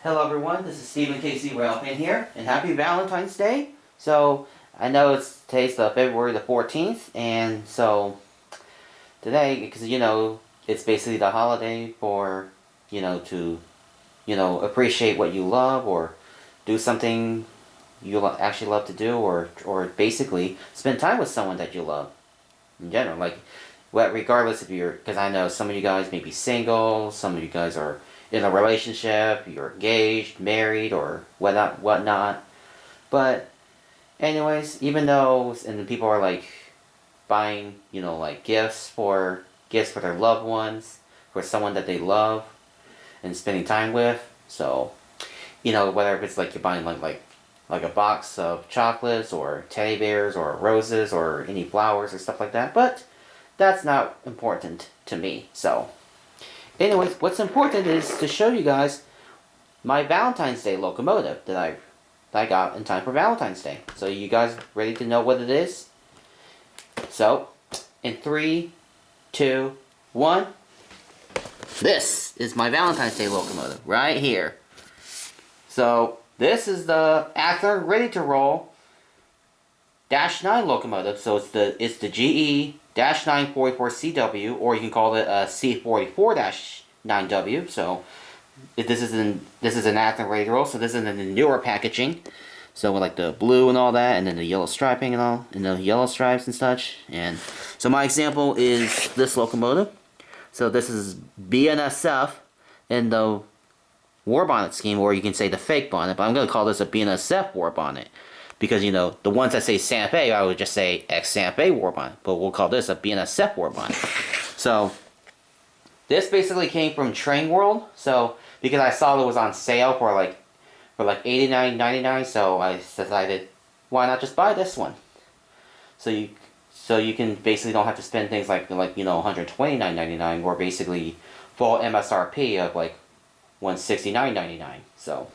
Hello everyone, this is Stephen Casey Railpin here, and happy Valentine's Day. So, I know today's February the 14th, and so today, because it's basically the holiday for, to, appreciate what you love, or do something you actually love to do, or basically spend time with someone that you love, in general, like, regardless if you're, because I know some of you guys may be single, some of you guys are in a relationship, you're engaged, married, or whatnot. But anyways, even though, and people are like buying, like gifts for their loved ones, for someone that they love, and spending time with. So, whether it's like you're buying like a box of chocolates or teddy bears or roses or any flowers or stuff like that. But that's not important to me. So, anyways, what's important is to show you guys my Valentine's Day locomotive that I got in time for Valentine's Day. So you guys ready to know what it is? So, in 3, 2, 1. This is my Valentine's Day locomotive right here. So this is the Athearn Ready to Roll -9 locomotive. So it's the GE -9 44-CW, or you can call it a C44-9W. So this is an Athearn Ready to Roll. So this is in the newer packaging. So with like the blue and all that, and then the yellow striping and all, and the yellow stripes and such. And so my example is this locomotive. So this is BNSF in the Warbonnet scheme, or you can say the fake bonnet, but I'm going to call this a BNSF Warbonnet. Because, the ones that say Santa Fe, I would just say ex-Santa Fe Warbonnet. But we'll call this a BNSF Warbonnet. So, this basically came from Train World. So, because I saw it was on sale for like $89.99, so I decided, why not just buy this one? So you can basically don't have to spend things like $129.99, or basically full MSRP of like $169.99. So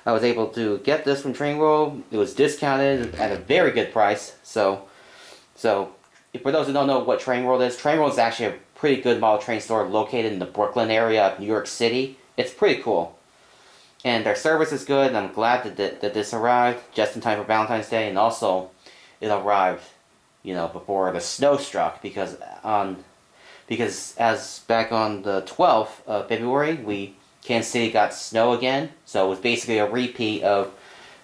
I was able to get this from Train World. It was discounted at a very good price. So for those who don't know what Train World is actually a pretty good model train store located in the Brooklyn area of New York City. It's pretty cool. And their service is good, and I'm glad that this arrived just in time for Valentine's Day, and also it arrived, before the snow struck, because as back on the 12th of February, Kansas City got snow again, so it was basically a repeat of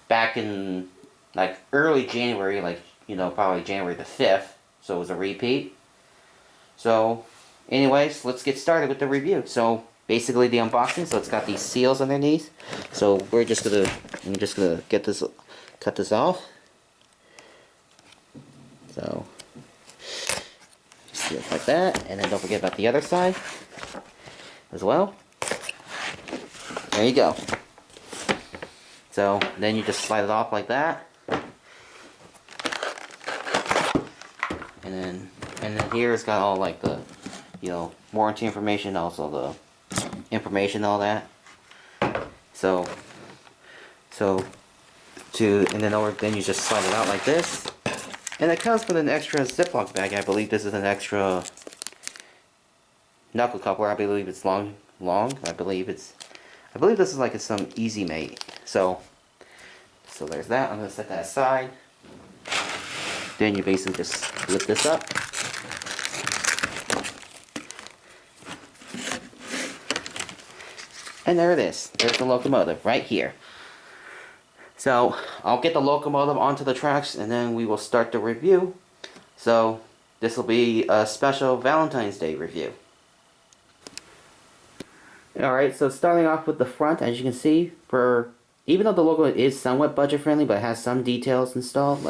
back in like early January, probably January the 5th, so it was a repeat. So anyways, let's get started with the review. So basically the unboxing, so it's got these seals underneath. So I'm just gonna cut this off. So just like that, and then don't forget about the other side as well. There you go. So then you just slide it off like that, and then here it's got all like the warranty information, also the information, all that. Then you just slide it out like this, and it comes with an extra Ziploc bag. I believe this is an extra knuckle coupler. I believe it's long. I believe this is like some Easy Mate. So there's that. I'm gonna set that aside. Then you basically just lift this up. And there it is. There's the locomotive right here. So I'll get the locomotive onto the tracks, and then we will start the review. So this will be a special Valentine's Day review. Alright, so starting off with the front, as you can see, even though the logo is somewhat budget friendly, but it has some details installed,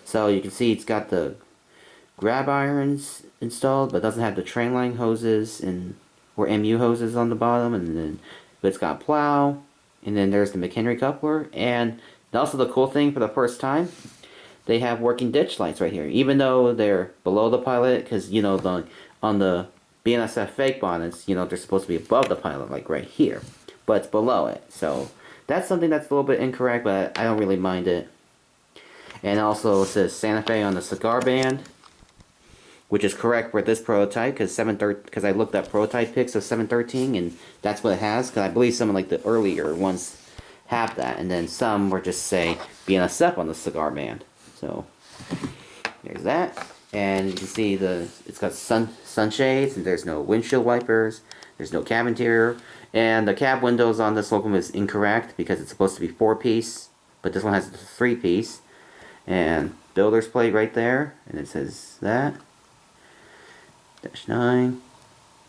so you can see it's got the grab irons installed, but doesn't have the train line hoses or MU hoses on the bottom, but it's got plow, and then there's the McHenry coupler, and also the cool thing, for the first time, they have working ditch lights right here, even though they're below the pilot, because on the BNSF fake bonnets, they're supposed to be above the pilot, like right here, but it's below it. So that's something that's a little bit incorrect, but I don't really mind it. And also it says Santa Fe on the cigar band, which is correct for this prototype, because I looked at prototype pics of 713, and that's what it has, because I believe some of like the earlier ones have that, and then some were just say BNSF on the cigar band. So there's that, and you can see it's got sunshades, and there's no windshield wipers, there's no cab interior, and the cab windows on this locomotive is incorrect because it's supposed to be 4-piece, but this one has a 3-piece, and builder's plate right there, and it says that -9.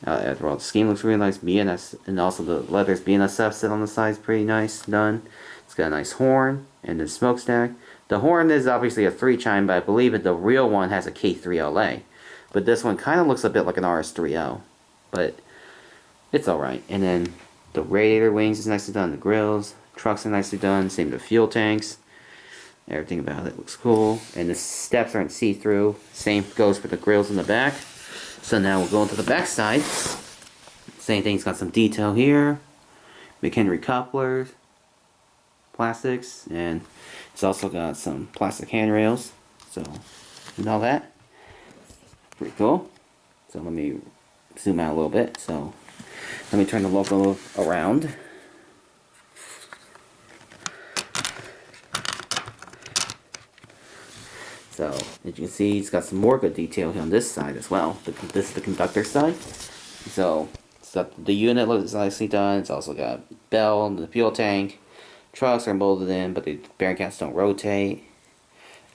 Well, the scheme looks really nice. BNS, and also the letters BNSF sit on the sides, pretty nice, done. It's got a nice horn and the smokestack. The horn is obviously a 3-chime, but I believe that the real one has a K3LA. But this one kind of looks a bit like an RS3L, but it's alright. And then the radiator wings is nicely done, the grills, trucks are nicely done, same with the fuel tanks. Everything about it looks cool. And the steps aren't see-through. Same goes for the grills in the back. So now we'll go into the back side. Same thing, it's got some detail here. McHenry couplers, plastics, and it's also got some plastic handrails. So, and all that. Pretty cool. So let me zoom out a little bit. So let me turn the locomotive around. So, as you can see, it's got some more good detail here on this side as well. This is the conductor side. So, the unit looks nicely done. It's also got bell and the fuel tank. Trucks are molded in, but the bearing caps don't rotate.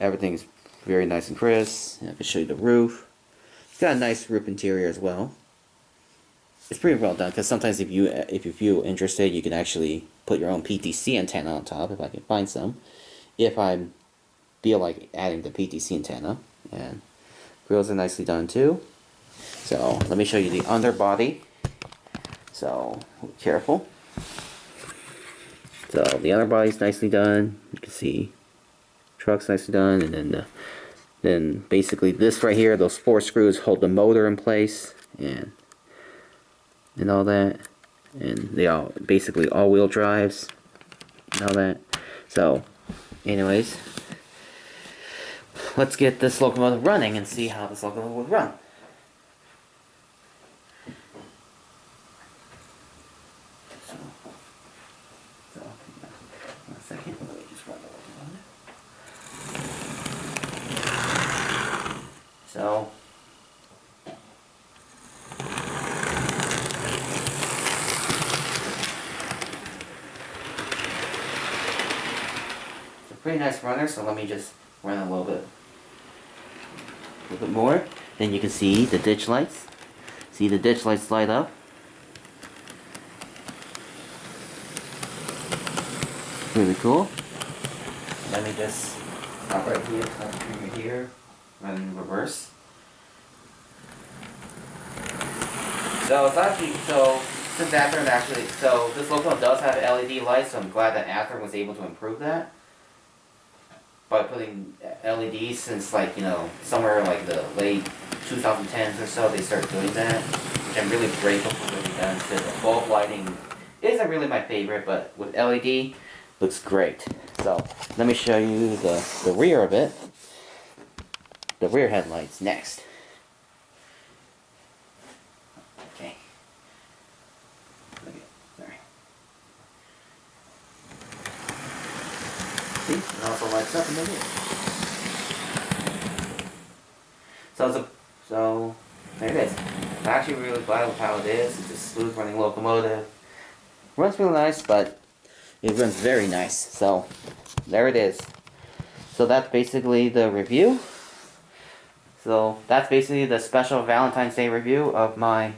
Everything's very nice and crisp. I can show you the roof. It's got a nice roof interior as well. It's pretty well done, because sometimes if you feel interested, you can actually put your own PTC antenna on top, if I can find some. If I feel like adding the PTC antenna. And grills are nicely done too. So let me show you the underbody. So be careful. So the underbody is nicely done. You can see truck's nicely done, and then basically this right here, those 4 screws hold the motor in place, and all that. And they all basically all-wheel drives and all that. So anyways, let's get this locomotive running and see how this locomotive would run. So, one second, let me just run the locomotive. So, it's a pretty nice runner, so let me just run a little bit more. Then you can see the ditch lights. See the ditch lights light up. Really cool. Let me just stop right here, run in reverse. So it's actually, since Athearn this locomotive does have LED lights, so I'm glad that Athearn was able to improve that by putting LEDs, since somewhere like the late 2010s or so they started doing that, which I'm really grateful for what they've done. Because the bulb lighting isn't really my favorite, but with LED looks great. So let me show you the rear of it. The rear headlights next. Okay. Sorry. See, it also lights up in the rear. So there it is. I'm actually really glad with how it is. It's a smooth running locomotive. Runs really nice, but it runs very nice. So there it is. So that's basically the review. So that's basically the special Valentine's Day review of my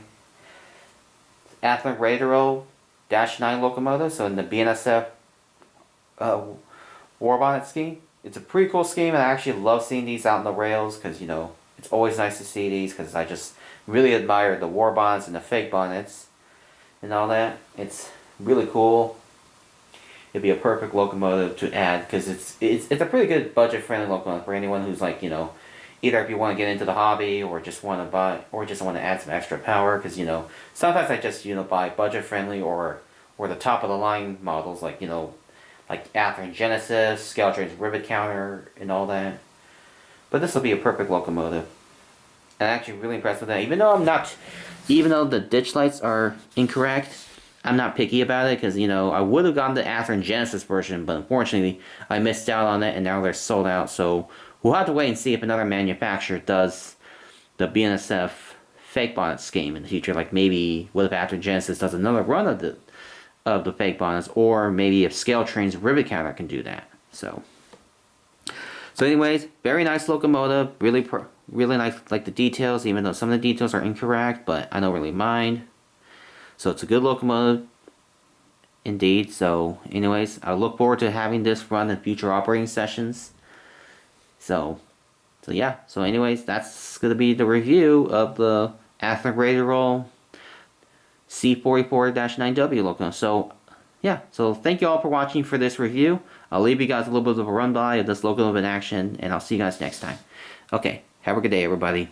Athearn RTR-9 locomotive. So in the BNSF Warbonnet scheme. It's a pretty cool scheme, and I actually love seeing these out on the rails, because it's always nice to see these, because I just really admire the war bonnets and the fake bonnets and all that. It's really cool. It'd be a perfect locomotive to add, because it's a pretty good budget friendly locomotive for anyone who's either if you want to get into the hobby, or just want to buy, or just want to add some extra power, because sometimes I just buy budget friendly or the top of the line models, like Athearn Genesis, Skeldron's Rivet Counter, and all that. But this will be a perfect locomotive. And I'm actually really impressed with that. Even though the ditch lights are incorrect, I'm not picky about it because, you know, I would have gotten the Athearn Genesis version, but unfortunately I missed out on it and now they're sold out. So we'll have to wait and see if another manufacturer does the BNSF fake bonnet scheme in the future. Like maybe what if Athearn Genesis does another run of the fake bonnets, or maybe if Scale Train's Rivet Counter can do that. So anyways, very nice locomotive. Really nice, like the details, even though some of the details are incorrect, but I don't really mind. So it's a good locomotive indeed. So anyways, I look forward to having this run in future operating sessions. So yeah. So anyways, that's going to be the review of the Athearn Radial C44-9W locomotive. So yeah, so thank you all for watching for this review. I'll leave you guys a little bit of a run by of this locomotive in action, and I'll see you guys next time. Okay, have a good day, everybody.